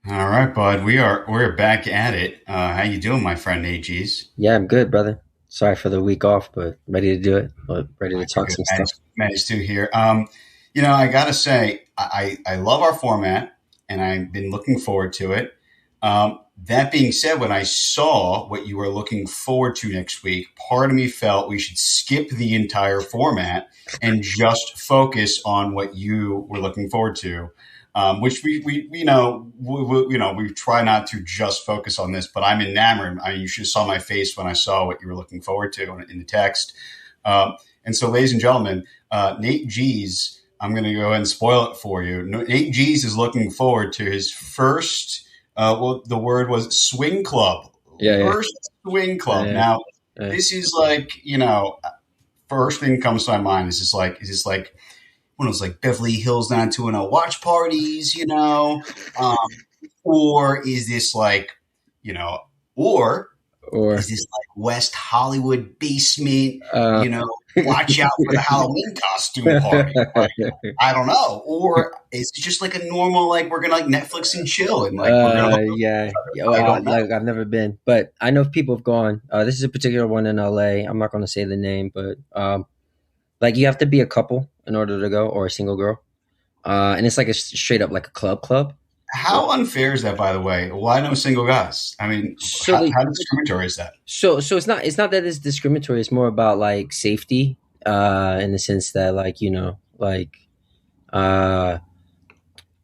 All right, bud. We're back at it. How you doing, my friend AGs? Yeah, I'm good, brother. Sorry for the week off, but ready to do it. But ready to talk Good, some stuff. managed to here. I gotta say, I love our format, and I've been looking forward to it. That being said, when I saw what you were looking forward to next week, part of me felt we should skip the entire format and just focus on what you were looking forward to. Which we we try not to just focus on this, but I'm enamored. I mean, you should have saw my face when I saw what you were looking forward to in the text. And so, ladies and gentlemen, Nate G's, I'm going to go ahead and spoil it for you. Nate G's is looking forward to his first, the word was swing club. Yeah, yeah, First swing club. yeah, Now, yeah. this is like, first thing comes to my mind is this like one of those like Beverly Hills 90210 watch parties, Um, or is this like, you know, or Or is this like West Hollywood basement? uh, Watch out for the Halloween costume party. Like, I don't know. Or is it just like a normal like we're gonna like Netflix and chill and like we're gonna hook up with yeah. each Yeah, other. I well, don't know. like I've never been, but I know people have gone. This is a particular one in LA. I'm not going to say the name, but like you have to be a couple in order to go, or a single girl. And it's like a straight up like a club. How unfair is that, by the way? Why no single guys? I mean, So how, they, how discriminatory is that? so it's not that it's discriminatory. It's more about like safety, in the sense that like uh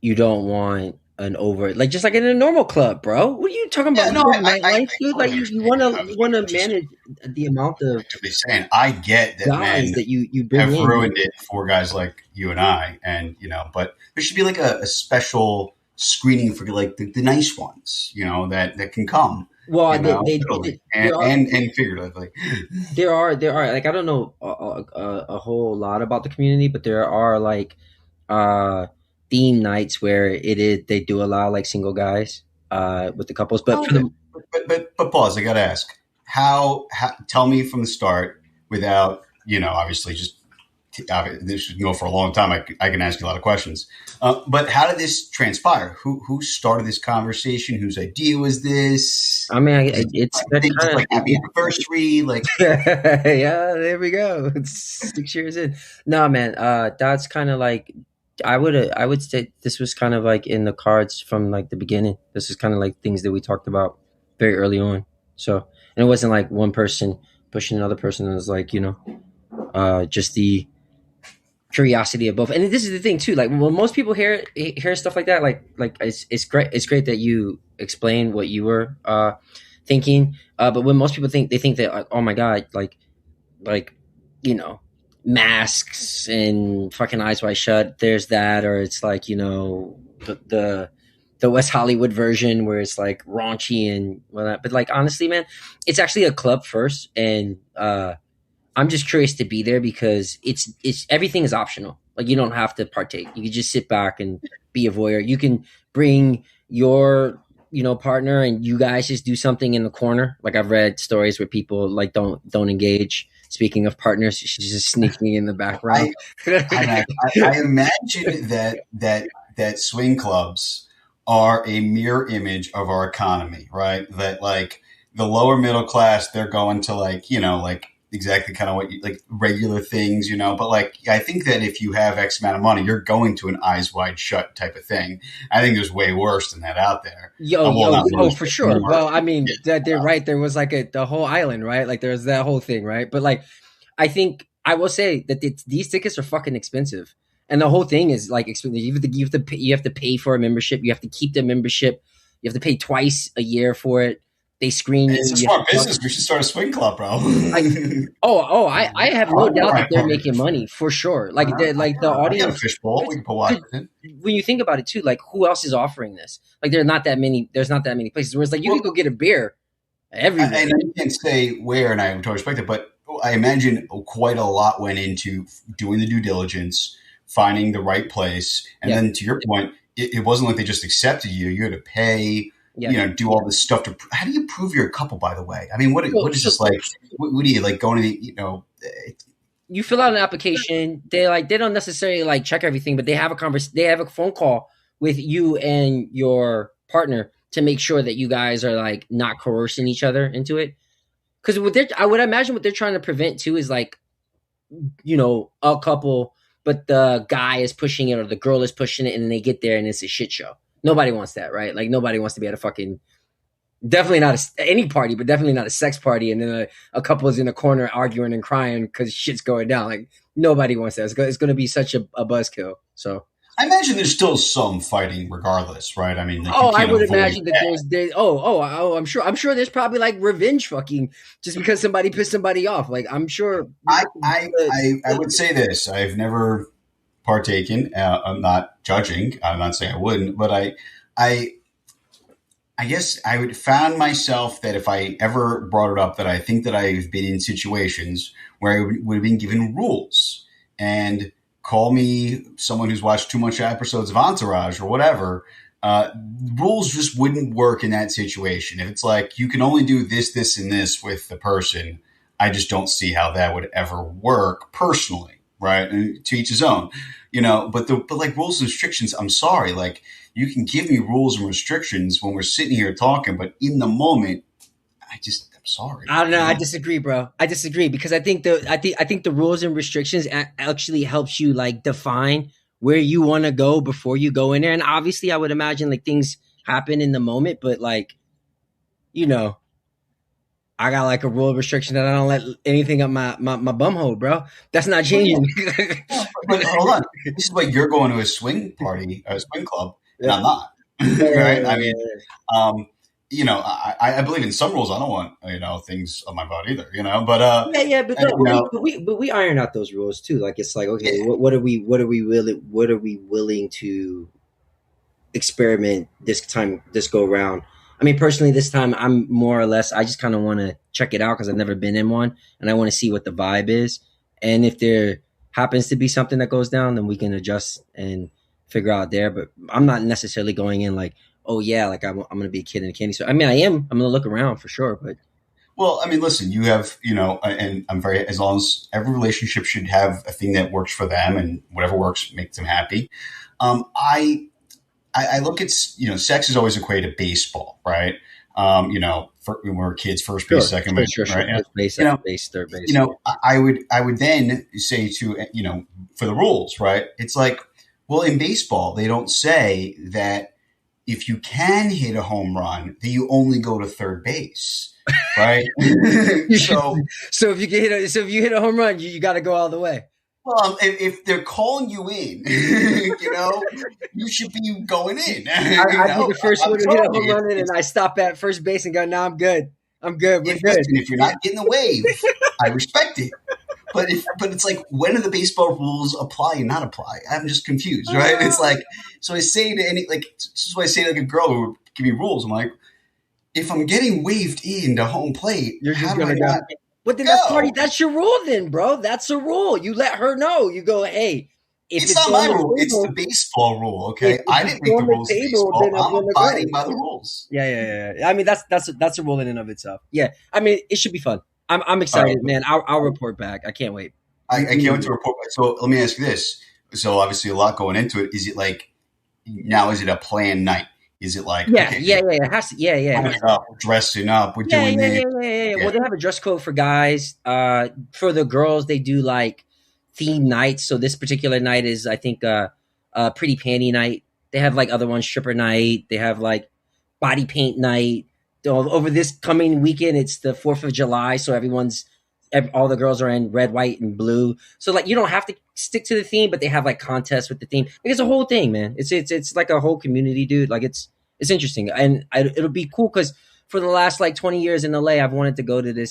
you don't want an over like just like in a normal club, bro. What are you talking about? Yeah, You no, go to I nightlife, dude. totally Like you understand. wanna I you was wanna just manage the amount of objectively saying I get that guys men that you bring have in. ruined it for guys like you and I, and but there should be like a special screening for like the nice ones, that can come, Well, literally there are and figuratively. there are like I don't know a whole lot about the community, but there are like uh theme nights where they do allow like single guys with the couples, but for Okay, the but pause. I got to ask how. Tell me from the start without obviously just this should go for a long time. I can ask you a lot of questions. But how did this transpire? Who started this conversation? Whose idea was this? I mean Is it it's like that things kind like happy anniversary? Like, yeah, there we go. It's 6 years in. No, man, that's kind of like I would say this was kind of like in the cards from like the beginning. This is kind of like things that we talked about very early on. So, and it wasn't like one person pushing another person. It was like just the curiosity of both. And this is the thing too. Like when most people hear stuff like that, like it's great. It's great that you explain what you were thinking. But when most people think they think that like, oh my god, like you know masks and fucking eyes wide shut. There's that, or it's like the West Hollywood version where it's like raunchy and whatnot. But like honestly, man, it's actually a club first, and I'm just curious to be there because it's everything is optional. Like you don't have to partake. You can just sit back and be a voyeur. You can bring your partner and you guys just do something in the corner. Like I've read stories where people like don't engage. Speaking of partners, she's just sneaking in the background. I I imagine that swing clubs are a mirror image of our economy, right? That like the lower middle class, they're going to like like exactly kind of what you like regular things, But like I think that if you have X amount of money, you're going to an eyes wide shut type of thing. I think there's way worse than that out there. Well, not Oh, worse, for but sure. more. Well, I mean, that they're right. There was like the whole island, right? Like there's that whole thing, right? But like I think I will say that these tickets are fucking expensive, and the whole thing is like expensive. You have to pay for a membership. You have to keep the membership. You have to pay twice a year for it. They screen you. It's a You have to smart talk. business. We should start a swing club, bro. I I have no All doubt that right, they're making money for sure. Like the I got a audience. fishbowl. We can put water in. When you think about it too, like who else is offering this? Like there's not that many places where it's like you could Well, go get a beer everywhere. and I can't say where, and I totally respect it, but I imagine quite a lot went into doing the due diligence, finding the right place, and Yeah. then to your point, it wasn't like they just accepted you. You had to pay, Yeah. do all this stuff to. How do you prove you're a couple? By the way, I mean, So, what is so this like? What do you like going to the you fill out an application. They don't necessarily like check everything, but they have a phone call with you and your partner to make sure that you guys are like not coercing each other into it. Because I would imagine what they're trying to prevent too is like, a couple, but the guy is pushing it or the girl is pushing it, and then they get there and it's a shit show. Nobody wants that, right? Like nobody wants to be at a fucking, definitely not any party, but definitely not a sex party, and then a couple is in a corner arguing and crying because shit's going down. Like nobody wants that. It's going to be such a buzzkill. So I imagine there's still some fighting regardless, right? I mean, like, you I can't would avoid imagine that that. I'm sure there's probably like revenge fucking just because somebody pissed somebody off. Like I'm sure. I would say this. I've never partaken. I'm not judging. I'm not saying I wouldn't, but I, I guess I would found myself that if I ever brought it up, that I think that I've been in situations where I would have been given rules, and call me someone who's watched too much episodes of Entourage or whatever. Rules just wouldn't work in that situation. If it's like you can only do this, this, and this with the person, I just don't see how that would ever work personally, right? And to each his own, but like rules and restrictions, I'm sorry, like you can give me rules and restrictions when we're sitting here talking, but in the moment, I'm sorry. I don't know. I disagree, bro. I disagree because I think the rules and restrictions actually helps you like define where you want to go before you go in there. And obviously, I would imagine like things happen in the moment, but like, you know, I got like a rule of restriction that I don't let anything up my bum hole, bro. That's not changing. But hold on, this is like you're going to a swing party, a swing club, and Yeah. I'm not. Right? I mean, um, I believe in some rules. I don't want things on my butt either. But Yeah, but and, no, but we iron out those rules too. Like it's like, okay, yeah, what are we willing to experiment this go round? I mean, personally, this time I'm more or less. I just kind of want to check it out because I've never been in one, and I want to see what the vibe is. And if there happens to be something that goes down, then we can adjust and figure out there. But I'm not necessarily going in like, oh yeah, like I'm going to be a kid in a candy store. I mean, I am. I'm going to look around for sure, but well, I mean, listen, you have, and I'm very, as long as every relationship should have a thing that works for them, and whatever works makes them happy. I look at, sex is always equated to baseball, right? When we were kids, first sure, base, second base, sure, sure. right? First base, You know, second base, third base. I would then say to, for the rules, right? It's like, well, in baseball, they don't say that if you can hit a home run, that you only go to third base, right? So, So if you hit a home run, you got to go all the way. well, if they're calling you in, you should be going in. I'd be the first I'm one to hit a telling home you, run in, and I stop at first base and go, "No, I'm good. I'm good. We're if good." listen, if you're not getting the wave, I respect it. But it's like, when do the baseball rules apply and not apply? I'm just confused, right? It's like, so I say to this is why I say to like a girl who would give me rules. I'm like, if I'm getting waved into home plate, You're how just do I gonna go. not But then go? that's your rule, then, bro. That's a rule. You let her know. You go, hey, if It's it's not on my the rule. It's the table, baseball rule. if Okay, I it's didn't make the on the rules of table, baseball. then I'm I'm gonna abiding go. by the rules. Yeah. I mean, that's a rule in and of itself. Yeah. I mean, it should be fun. I'm All right. excited, man. I'll report back. I can't wait. I can't wait to report back. So let me ask you this. So obviously a lot going into it. Is it like, now is it a planned night? Is it like, Yeah, okay, yeah. It has to. Yeah. we're dressing up, we're Yeah, doing yeah, this? yeah, yeah, yeah. Yeah. Well, they have a dress code for guys. For the girls, they do like theme nights. So this particular night is, I think, pretty panty night. They have like other ones, stripper night. They have like body paint night. Over this coming weekend, it's the 4th of July, so all the girls are in red, white, and blue. So like you don't have to stick to the theme, but they have like contests with the theme. Like, it's a whole thing, man. It's like a whole community, dude. Like it's interesting, and it'll be cool because for the last like 20 years in LA, I've wanted to go to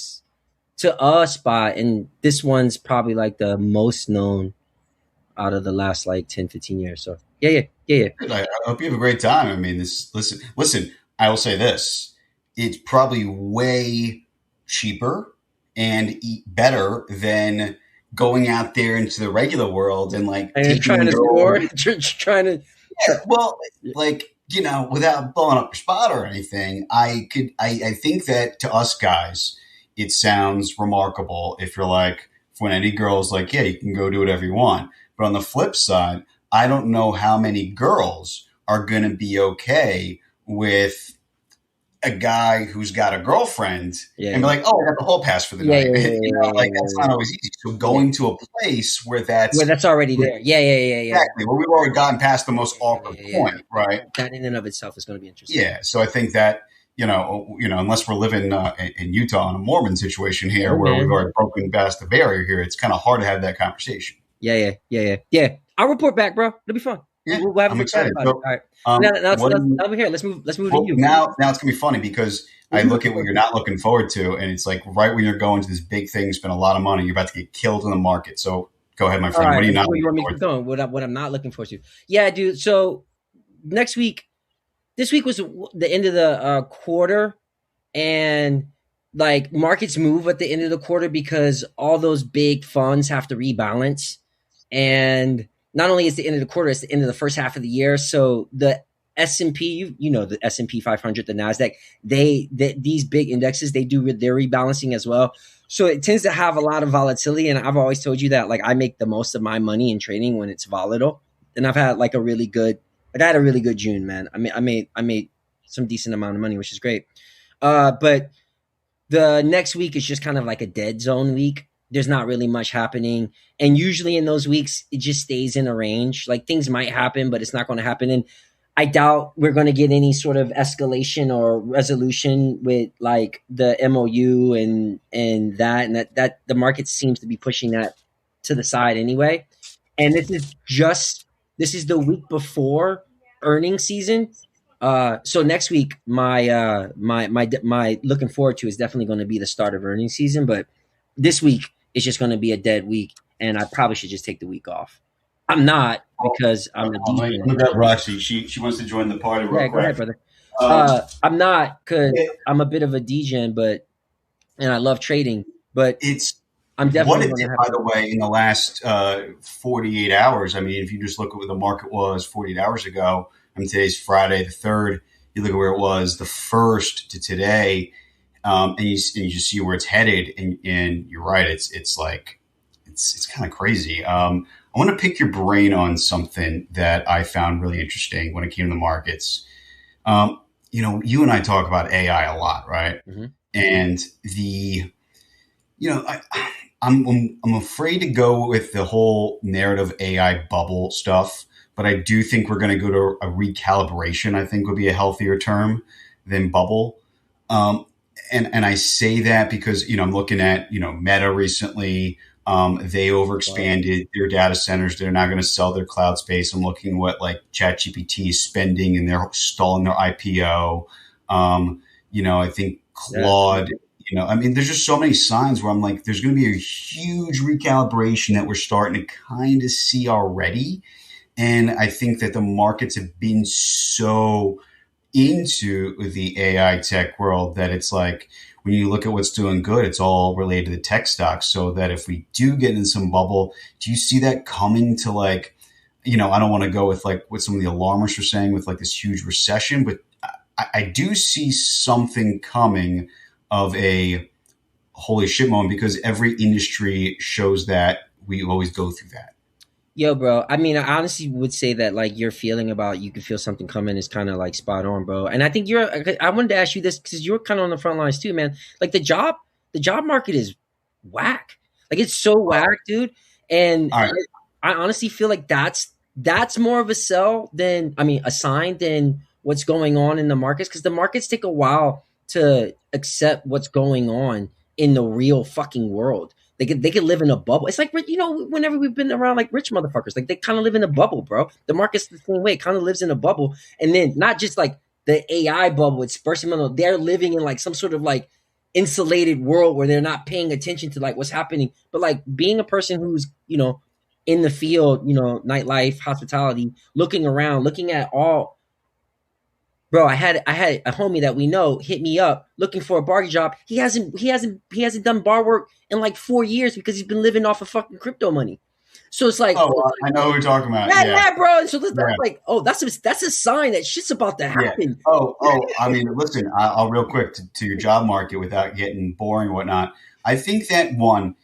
a spot, and this one's probably like the most known out of the last like 10, 15 years. So yeah. Good. I hope you have a great time. I mean, listen, I will say this. It's probably way cheaper and better than going out there into the regular world and like And taking trying to your score, trying to. yeah, well, like, without blowing up your spot or anything, I think that to us guys, it sounds remarkable if you're like, when any girl's like, yeah, you can go do whatever you want. But on the flip side, I don't know how many girls are going to be okay with a guy who's got a girlfriend Yeah, and be yeah, like, oh, I got the whole pass for the yeah, night. yeah, Like that's not always easy. So yeah. going to a place where Where that's that's already there. Yeah, yeah, yeah, yeah. exactly where we've already gotten past the most Yeah, awkward yeah, yeah. point, right? That in and of itself is going to be interesting. Yeah. So I think that, unless we're living in Utah in a Mormon situation here Hey, where we've man. already broken past the barrier here, it's kind of hard to have that conversation. Yeah, yeah, yeah, yeah, yeah. I'll report back, bro. It'll be fun. Yeah, We'll have a I'm good time excited. about it. So, All right. Now what do let's you? over here. Let's move to Well, you. now it's gonna be funny because What I are you look looking at what for? you're not looking forward to, and it's like right when you're going to this big thing, spend a lot of money, you're about to get killed in the market. So go ahead, my All friend. right. What are you Let's not see where you looking want me to forward keep to? going. What I'm not looking forward to. Yeah, dude. So next week, this week was the end of the quarter, and like markets move at the end of the quarter because all those big funds have to rebalance. And not only is the end of the quarter, it's the end of the first half of the year. So the S&P, you know, the S&P 500, the Nasdaq, these big indexes, they do their rebalancing as well. So it tends to have a lot of volatility. And I've always told you that like I make the most of my money in trading when it's volatile. And I've had like I had a really good June, man. I made some decent amount of money, which is great. But the next week is just kind of like a dead zone week. There's not really much happening. And usually in those weeks, it just stays in a range. Like things might happen, but it's not going to happen. And I doubt we're going to get any sort of escalation or resolution with like the MOU and that the market seems to be pushing that to the side anyway. And this is the week before earnings season. So next week, my looking forward to is definitely going to be the start of earnings season. But this week is just going to be a dead week, and I probably should just take the week off. I'm not because I'm a Let DJ. me grab Roxy. She wants to join the party real Yeah, go ahead, quick. brother. Um, I'm not because it, I'm a bit of a DJ, but and I love trading, but it's I'm what definitely it going did, to have by to. the way, in the last 48 hours. I mean, if you just look at what the market was 48 hours ago, I mean, today's Friday the 3rd. You look at where it was the 1st to today, and you just see where it's headed. And you're right, it's like it's kind of crazy. I want to pick your brain on something that I found really interesting when it came to the markets. You and I talk about AI a lot, right? Mhm. And you know, I, I'm afraid to go with the whole narrative AI bubble stuff, but I do think we're going to go to a recalibration. I think would be a healthier term than bubble. Um, and I say that because I'm looking at Meta recently. They Wow. overexpanded their data centers. They're not going to sell their cloud space. I'm looking at what like ChatGPT is spending, and they're stalling their IPO. I think Yeah. Claude. I mean, there's just so many signs where I'm like, there's going to be a huge recalibration that we're starting to kind of see already. And I think that the markets have been so into the AI tech world that it's like when you look at what's doing good, it's all related to the tech stocks. So that if we do get in some bubble, do you see that coming to like, I don't want to go with like what some of the alarmists are saying with like this huge recession, but I do see something coming of a holy shit moment because every industry shows that we always go through that. Yo, bro. I mean, I honestly would say that like your feeling about you can feel something coming is kind of like spot on, bro. And I think I wanted to ask you this because you're kind of on the front lines too, man. Like the job market is whack. Like it's so whack, dude. And All right. I honestly feel like that's more of a sell than I mean a sign than what's going on in the markets because the markets take a while to accept what's going on in the real fucking world. They could live in a bubble. It's like whenever we've been around like rich motherfuckers, like they kind of live in a bubble, bro. The market's the same way. It kind of lives in a bubble, and then not just like the AI bubble. It's experimental. They're living in like some sort of like insulated world where they're not paying attention to like what's happening. But like being a person who's in the field, nightlife, hospitality, looking around, looking at all. Bro, I had a homie that we know hit me up looking for a bar job. He hasn't done bar work in like 4 years because he's been living off of fucking crypto money. So it's like, Oh, I know who we're talking about. yeah, Yeah. yeah, bro. And so that's Yeah. like, oh, that's a sign that shit's about to Yeah. happen. Oh. I mean, listen. I'll real quick to your job market without getting boring and whatnot. I think that one,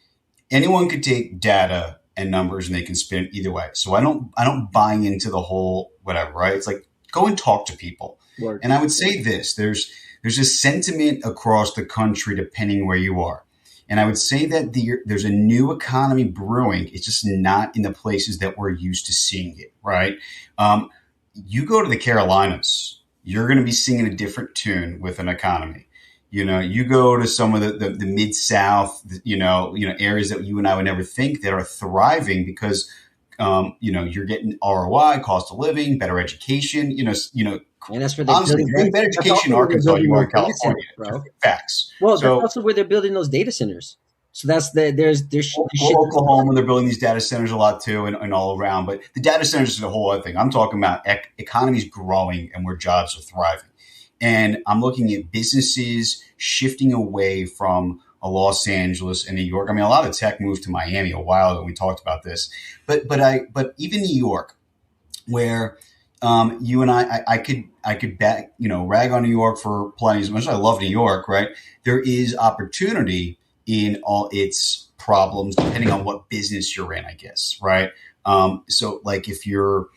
anyone could take data and numbers and they can spin it either way. So I don't buy into the whole whatever. Right? It's like go and talk to people. Word. And I would say this: there's a sentiment across the country, depending where you are. And I would say that there's a new economy brewing. It's just not in the places that we're used to seeing it, right? You go to the Carolinas, you're going to be singing a different tune with an economy. You go to some of the mid South, areas that you and I would never think that are thriving because, you're getting ROI, cost of living, better education. And that's where they're Honestly, building. if you're getting better That's education also in where they're Arkansas, building you are those in data California. centers, bro. Facts. Well, that's So also where they're building those data centers. So that's there's shit. Oklahoma, they're building these data centers a lot too, and all around. But the data centers is a whole other thing. I'm talking about economies growing and where jobs are thriving. And I'm looking at businesses shifting away from Los Angeles and New York. I mean, a lot of tech moved to Miami a while ago. We talked about this, but even New York, where you and I could bet, rag on New York for plenty. As much as I love New York, right? There is opportunity in all its problems, depending on what business you're in, I guess, right? So like if you're,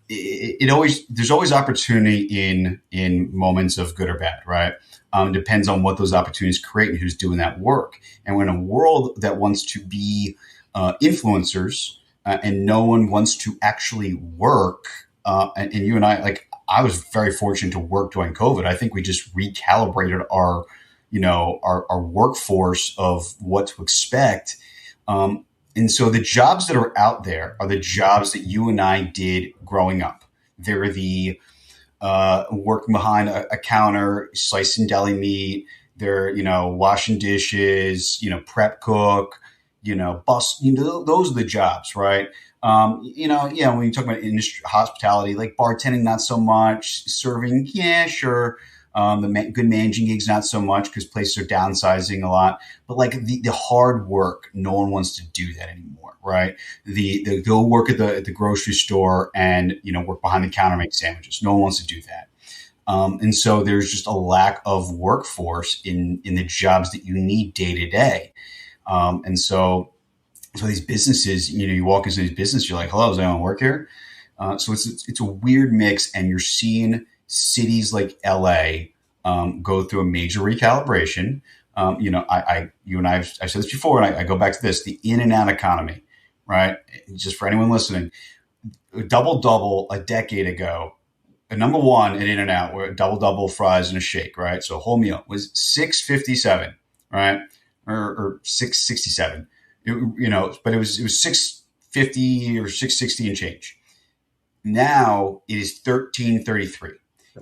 there's always opportunity in moments of good or bad, right? It depends on what those opportunities create and who's doing that work. And we're in a world that wants to be influencers, and no one wants to actually work. And you and I, like, I was very fortunate to work during COVID. I think we just recalibrated our workforce of what to expect. And so the jobs that are out there are the jobs that you and I did growing up. They're the working behind a counter, slicing deli meat. They're, washing dishes, prep cook, bus, those are the jobs, right? When you talk about industry, hospitality, like bartending, not so much. Serving, yeah, sure. Good managing gigs, not so much because places are downsizing a lot. But like the hard work, no one wants to do that anymore, right? The go work at the grocery store and work behind the counter, make sandwiches. No one wants to do that. And so there's just a lack of workforce in the jobs that you need day to day. And so these businesses, you walk into these businesses, you're like, hello, does anyone work here? So it's a weird mix, and you're seeing cities like LA go through a major recalibration. You and I've said this before, and I go back to this: the in and out economy, right? Just for anyone listening, double a decade ago, number one at In and Out were double fries and a shake, right? So a whole meal was $6.57, right, or $6.67. But it was $6.50 or $6.60 and change. Now it is $13.33.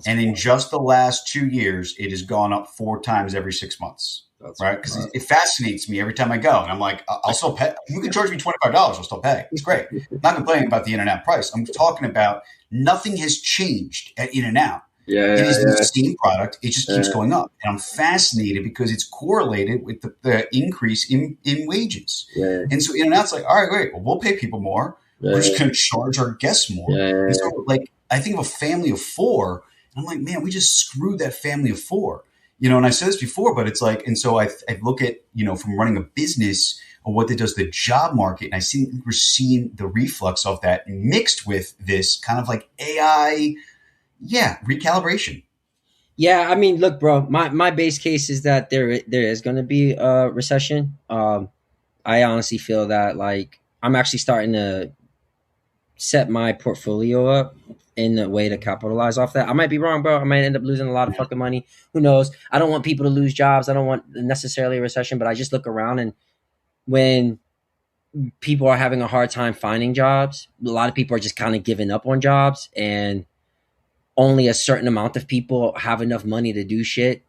And in just the last 2 years, it has gone up 4 times every 6 months. That's right. Because it fascinates me every time I go. And I'm like, I'll still pay. You can charge me $25. I'll still pay. It's great. I'm not complaining about the In-N-Out price. I'm talking about nothing has changed at In-N-Out. It is the same product. It just keeps going up. And I'm fascinated because it's correlated with the increase in wages. Yeah. And so In-N-Out's like, all right, great. Well, we'll pay people more. We're just going to charge our guests more. And so, like, I think of a family of 4. And I'm like, man, we just screwed that family of 4. And I said this before, but it's like, and so I look at, from running a business or what that does to the job market. And we're seeing the reflux of that mixed with this kind of like AI, recalibration. Yeah, I mean, look, bro, my base case is that there is going to be a recession. I honestly feel that, like, I'm actually starting to set my portfolio up in a way to capitalize off that. I might be wrong, bro. I might end up losing a lot of fucking money. Who knows? I don't want people to lose jobs. I don't want necessarily a recession, but I just look around, and when people are having a hard time finding jobs, a lot of people are just kind of giving up on jobs, and only a certain amount of people have enough money to do shit,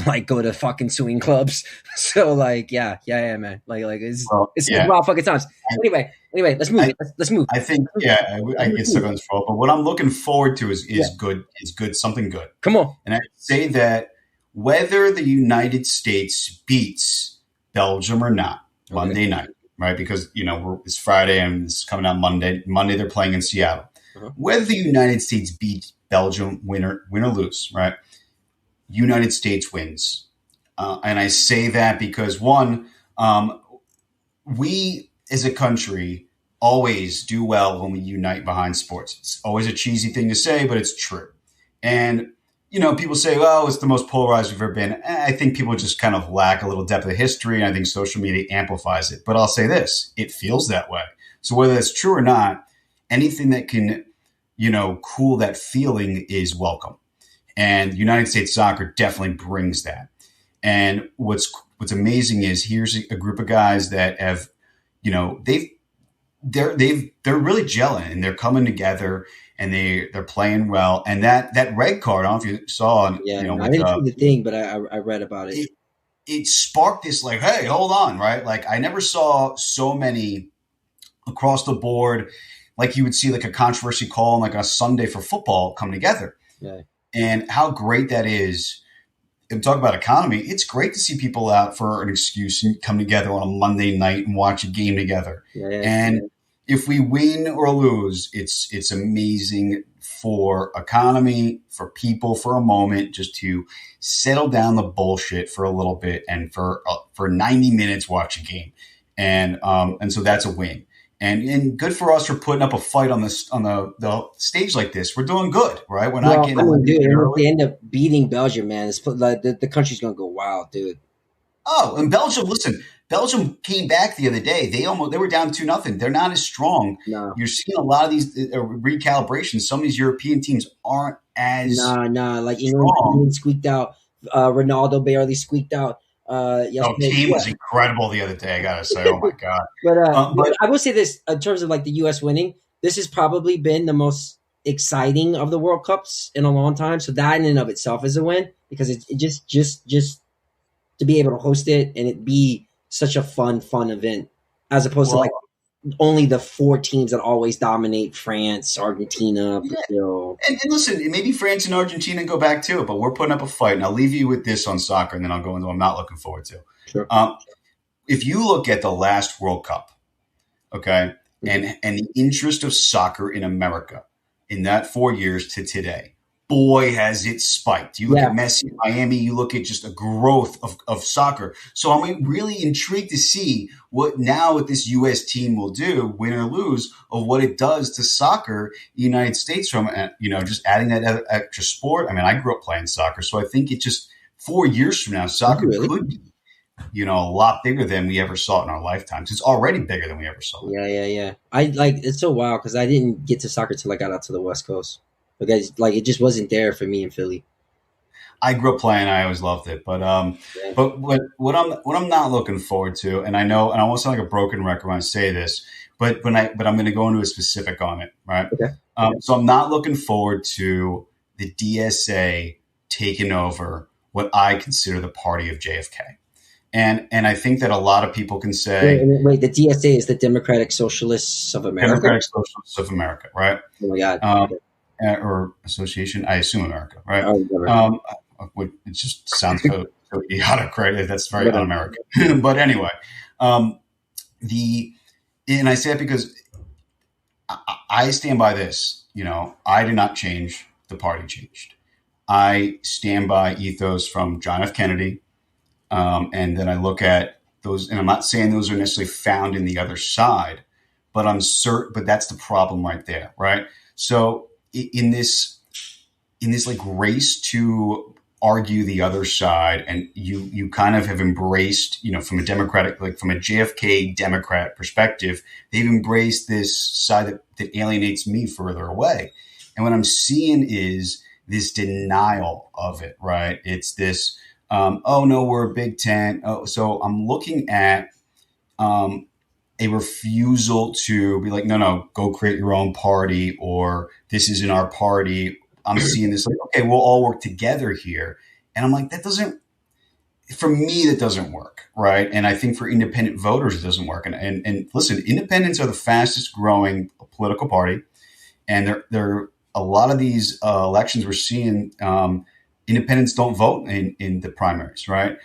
like go to fucking swing clubs. So like, yeah, man. Like it's wild fucking times. Anyway, let's move. Let's move. I think, I can get stuck on this for, but what I'm looking forward to is good. Is good, something good. Come on. And I say that whether the United States beats Belgium or not, Monday night, right? Because it's Friday and it's coming out Monday. Monday they're playing in Seattle. Whether the United States beats Belgium, win or lose, right? United States wins. And I say that because, one, we as a country always do well when we unite behind sports. It's always a cheesy thing to say, but it's true. And people say, "Oh, it's the most polarized we've ever been." I think people just kind of lack a little depth of history, and I think social media amplifies it. But I'll say this: it feels that way. So whether that's true or not, anything that can, cool that feeling is welcome. And United States Soccer definitely brings that. And what's amazing is here's a group of guys that have, they're really gelling and they're coming together and they're playing well. And that red card, I don't know if you saw, Yeah, no, I didn't see the thing, but I read about it. It sparked this like, hey, hold on, right? Like I never saw so many across the board, like you would see like a controversy call on like a Sunday for football come together. Yeah. And how great that is. And talk about economy. It's great to see people out for an excuse and come together on a Monday night and watch a game together. Yeah, and if we win or lose, it's amazing for economy, for people, for a moment, just to settle down the bullshit for a little bit and for 90 minutes watch a game, and so that's a win. And good for us for putting up a fight on the stage like this. We're doing good, right? We're not getting. Dude, if they end up beating Belgium, man, it's like the country's gonna go wild, dude. Oh, and Belgium! Listen, Belgium came back the other day. They were down 2-0. They're not as strong. No. You're seeing a lot of these recalibrations. Some of these European teams aren't as like strong. Squeaked out. Ronaldo barely squeaked out. Kane was incredible the other day. I gotta say, oh my god! But I will say this in terms of like the U.S. winning, this has probably been the most exciting of the World Cups in a long time. So that in and of itself is a win because it just to be able to host it and it be such a fun event as opposed to like only the 4 teams that always dominate: France, Argentina, Brazil. And listen, maybe France and Argentina go back to it, but we're putting up a fight. And I'll leave you with this on soccer, and then I'll go into what I'm not looking forward to. Sure. If you look at the last World Cup, okay, and the interest of soccer in America in that 4 years to today, boy, has it spiked. You look at Messi in Miami, you look at just a growth of soccer. So I'm really intrigued to see what this U.S. team will do, win or lose, of what it does to soccer in the United States from, just adding that extra sport. I mean, I grew up playing soccer, so I think it just 4 years from now, soccer could be, a lot bigger than we ever saw in our lifetimes. It's already bigger than we ever saw. Yeah. It's so wild because I didn't get to soccer till I got out to the West Coast. Because it just wasn't there for me in Philly. I grew up playing. I always loved it, but what I'm not looking forward to, and I know, and I won't sound like a broken record when I say this, but I'm going to go into a specific on it, right? Okay. So I'm not looking forward to the DSA taking over what I consider the party of JFK, and I think that a lot of people can say, wait, the DSA is the Democratic Socialists of America. Democratic Socialists of America, right? Oh my God. Or association, I assume America, right? Oh, it just sounds so idiotic, right? That's very un-American. But anyway, and I say that because I stand by this. I did not change. The party changed. I stand by ethos from John F. Kennedy, and then I look at those, and I'm not saying those are necessarily found in the other side, but I'm certain. But that's the problem right there, right? So in this like race to argue the other side, and you kind of have embraced, from a Democratic, like from a JFK Democrat perspective, they've embraced this side that alienates me further away. And what I'm seeing is this denial of it, right? It's this, oh no, we're a Big Ten. Oh, so I'm looking at a refusal to be like, no, go create your own party, or this isn't our party. I'm seeing this like, okay, we'll all work together here. And I'm like, that doesn't work, right? And I think for independent voters, it doesn't work. And listen, independents are the fastest growing political party. And they're a lot of these elections we're seeing, independents don't vote in the primaries, right?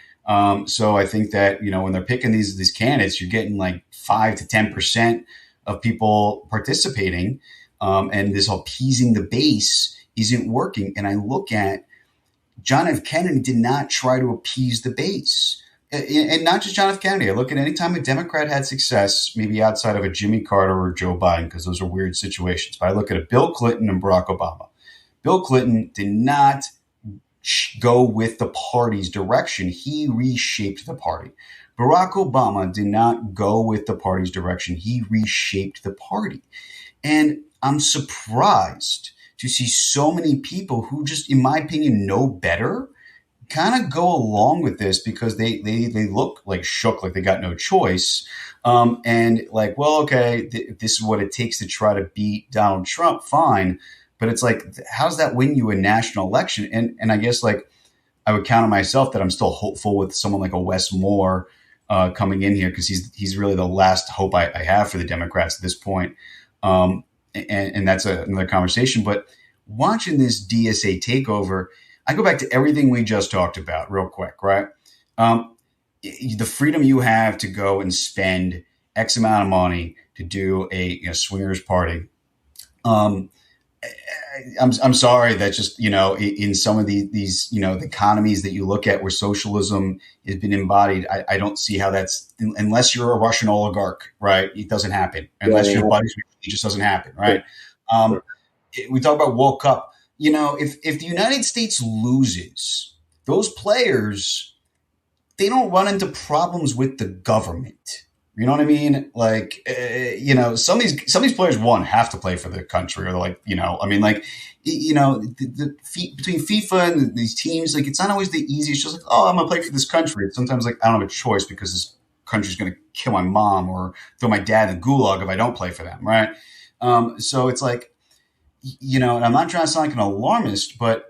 So I think that, when they're picking these candidates, you're getting like 5 to 10% of people participating. And this appeasing the base isn't working. And I look at John F. Kennedy did not try to appease the base. And not just John F. Kennedy. I look at any time a Democrat had success, maybe outside of a Jimmy Carter or Joe Biden, because those are weird situations. But I look at a Bill Clinton and Barack Obama. Bill Clinton did not go with the party's direction. He reshaped the party. Barack Obama did not go with the party's direction. He reshaped the party. And I'm surprised to see so many people who just, in my opinion, know better kind of go along with this because they look like shook, like they got no choice. And like, well, okay, this is what it takes to try to beat Donald Trump. Fine. But it's like, how does that win you a national election? And I guess like I would count on myself that I'm still hopeful with someone like a Wes Moore coming in here because he's really the last hope I have for the Democrats at this point. And that's another conversation. But watching this DSA takeover, I go back to everything we just talked about real quick, right? The freedom you have to go and spend X amount of money to do a swingers party. I'm sorry that just, in some of these, the economies that you look at where socialism has been embodied, I don't see how that's, unless you're a Russian oligarch, right? It doesn't happen. Unless your buddies, it just doesn't happen, right? We talk about World Cup. If the United States loses, those players, they don't run into problems with the government. You know what I mean? Like, some of these players, have to play for the country, or like, between FIFA and these teams, like, it's not always the easiest. Just like, oh, I'm gonna play for this country. It's sometimes like I don't have a choice because this country's gonna kill my mom or throw my dad in the gulag if I don't play for them, right? So it's like, and I'm not trying to sound like an alarmist, but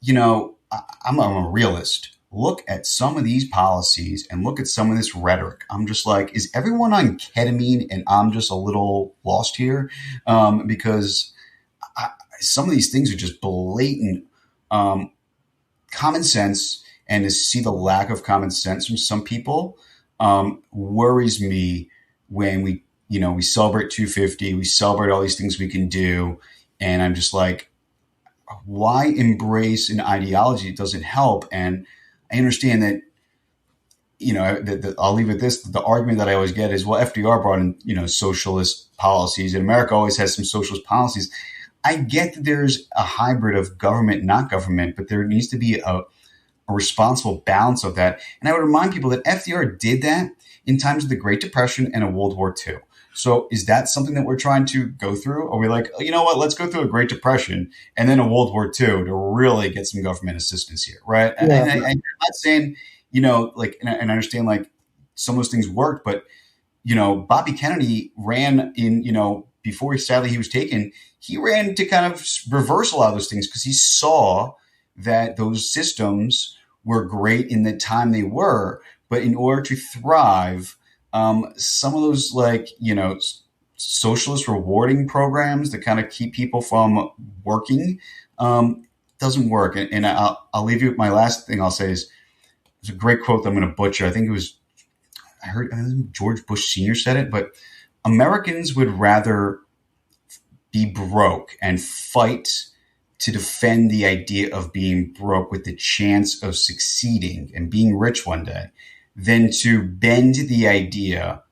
I'm a realist. Look at some of these policies and look at some of this rhetoric. I'm just like, is everyone on ketamine and I'm just a little lost here? Because some of these things are just blatant common sense, and to see the lack of common sense from some people worries me when we celebrate 250, we celebrate all these things we can do. And I'm just like, why embrace an ideology that doesn't help? And I understand that, I'll leave it this. The argument that I always get is, well, FDR brought in, socialist policies, and America always has some socialist policies. I get that there's a hybrid of government, not government, but there needs to be a responsible balance of that. And I would remind people that FDR did that in times of the Great Depression and a World War II. So is that something that we're trying to go through? Are we like, you know what, let's go through a Great Depression and then a World War II to really get some government assistance here, right? Yeah. And I'm not saying, and I understand like some of those things worked, but, Bobby Kennedy ran in, before he was taken, he ran to kind of reverse a lot of those things because he saw that those systems were great in the time they were, but in order to thrive, some of those socialist rewarding programs that kind of keep people from working doesn't work. And I'll leave you with my last thing I'll say is there's a great quote that I'm going to butcher. I think I heard George Bush Sr. said it, but Americans would rather be broke and fight to defend the idea of being broke with the chance of succeeding and being rich one day than to bend the idea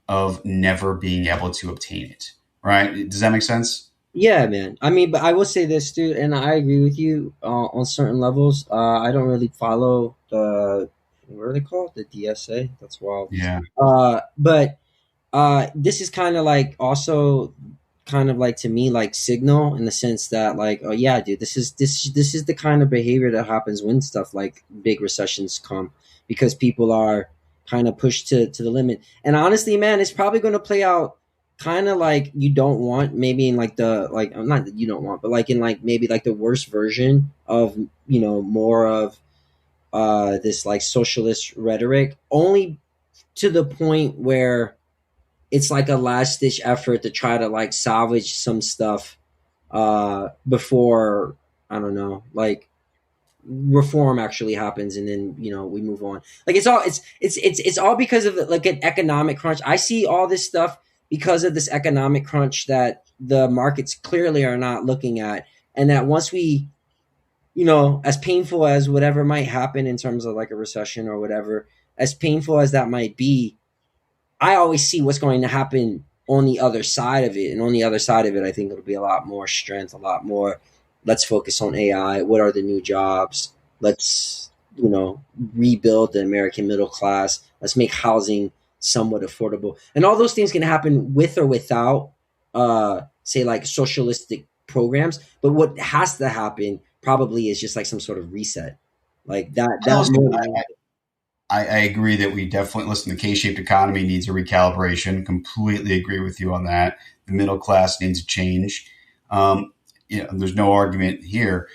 of never being able to obtain it. Right? Does that make sense? Yeah, man. I mean, but I will say this, dude, and I agree with you on certain levels. I don't really follow what are they called? The DSA? That's wild. Yeah. But this is kind of like also kind of like, to me, like signal in the sense that like, oh yeah, dude, this is the kind of behavior that happens when stuff like big recessions come, because people are kind of pushed to the limit. And honestly, man, it's probably going to play out kind of like you don't want, maybe in like not that you don't want, but like in like maybe like the worst version of, more of this like socialist rhetoric, only to the point where it's like a last ditch effort to try to like salvage some stuff before, I don't know, like reform actually happens, and then we move on. Like it's all because of like an economic crunch. I see all this stuff because of this economic crunch that the markets clearly are not looking at, and that once we, as painful as whatever might happen in terms of like a recession or whatever, as painful as that might be, I always see what's going to happen on the other side of it. And on the other side of it, I think it'll be a lot more strength, a lot more, let's focus on AI. What are the new jobs? Let's, rebuild the American middle class. Let's make housing somewhat affordable. And all those things can happen with or without, say, like socialistic programs. But what has to happen probably is just like some sort of reset, like that Listen, more than I agree that we definitely listen. The K-shaped economy needs a recalibration. Completely agree with you on that. The middle class needs a change. There's no argument here.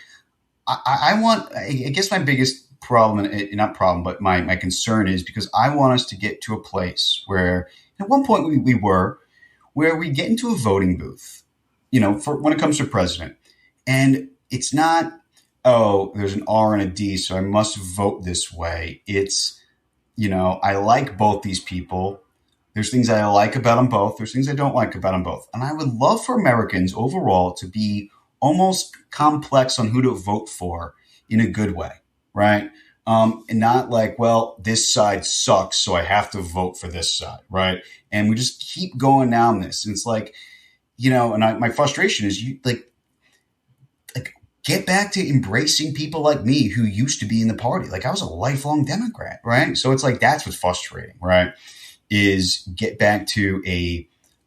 I want. I guess my biggest problem, not problem, but my concern is because I want us to get to a place where at one point we were where we get into a voting booth, for when it comes to president, and it's not, oh, there's an R and a D, so I must vote this way. It's, I like both these people. There's things I like about them both. There's things I don't like about them both. And I would love for Americans overall to be almost complex on who to vote for in a good way, right? And not like, well, this side sucks, so I have to vote for this side, right? And we just keep going down this. And it's like, my frustration is like get back to embracing people like me who used to be in the party. Like I was a lifelong Democrat, right? So it's like that's what's frustrating, right? Is get back to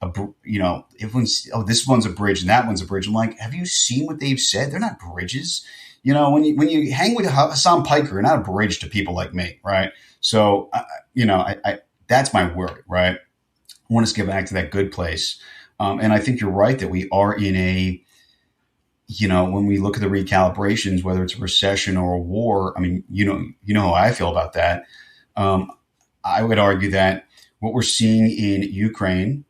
everyone's, oh, this one's a bridge and that one's a bridge. I'm like, have you seen what they've said? They're not bridges. When you hang with Hassan Piker, you're not a bridge to people like me, right? So, I that's my worry, right? I want us to get back to that good place. And I think you're right that we are in a, when we look at the recalibrations, whether it's a recession or a war, I mean, how I feel about that. I would argue that what we're seeing in Ukraine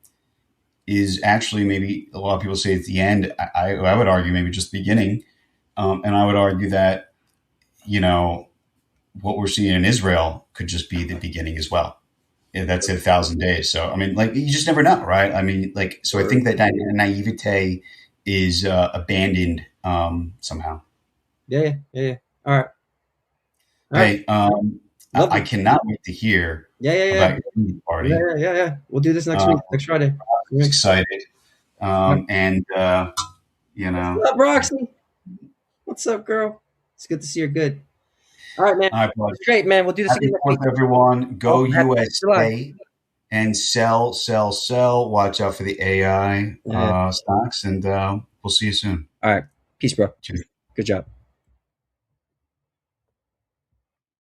is actually maybe a lot of people say it's the end. I would argue maybe just the beginning. And I would argue that, what we're seeing in Israel could just be the beginning as well. Yeah, that's 1,000 days. So, I mean, like, you just never know, right? I mean, like, so I think that naivete is abandoned somehow. yeah, yeah, yeah, yeah. All right, all right. Hey, I cannot wait to hear Yeah, yeah, yeah, about your party. yeah, yeah, yeah, yeah. We'll do this next week, next Friday. I'm Yeah. excited. All right. And, What's up, Roxy? What's up, girl? It's good to see you're good. All right, man. all right, bud. It's great, man. We'll do this Happy again next week. 4th, everyone. Go Oh, happy 4th of July. USA and sell, sell, sell. Watch out for the AI Yeah. stocks, and we'll see you soon. All right. Peace, bro. Cheers. Good job.